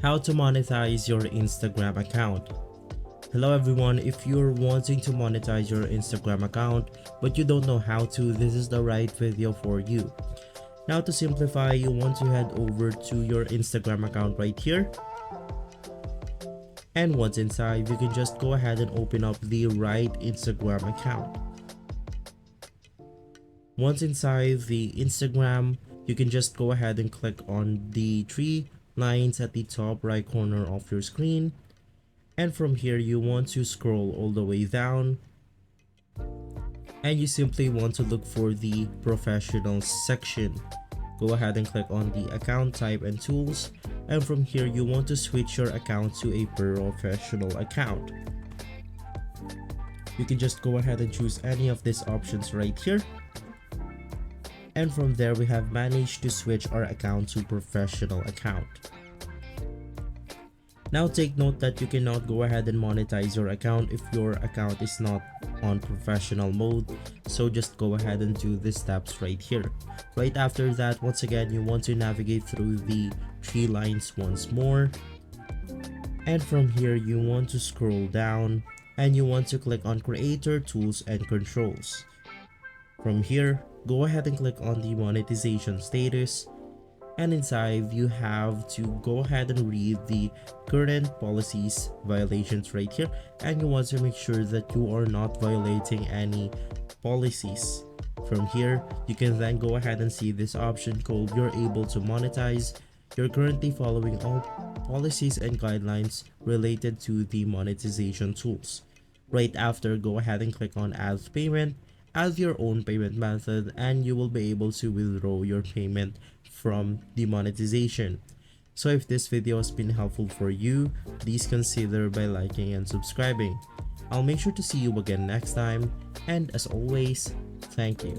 How to monetize your Instagram account. Hello everyone, if you're wanting to monetize your Instagram account but you don't know how to, this is the right video for you. Now to simplify, you want to head over to your Instagram account right here. And once inside, you can just go ahead and open up the right Instagram account. Once inside the Instagram, you can just go ahead and click on the three lines at the top right corner of your screen. And from here, you want to scroll all the way down. And you simply want to look for the professional section. Go ahead and click on the account type and tools. And from here, you want to switch your account to a professional account. You can just go ahead and choose any of these options right here. And from there, we have managed to switch our account to professional account. Now take note that you cannot go ahead and monetize your account if your account is not on professional mode, so just go ahead and do the steps right here. Right after that, once again, you want to navigate through the three lines once more, and from here you want to scroll down and you want to click on creator tools and controls. From here, go ahead and click on the monetization status, and inside you have to go ahead and read the current policies violations right here, and you want to make sure that you are not violating any policies. From here, you can then go ahead and see this option called "You're able to monetize." You're currently following all policies and guidelines related to the monetization tools. Right after, go ahead and click on add payment, add your own payment method, and you will be able to withdraw your payment from the monetization. So if this video has been helpful for you, please consider by liking and subscribing. I'll make sure to see you again next time, and as always, thank you.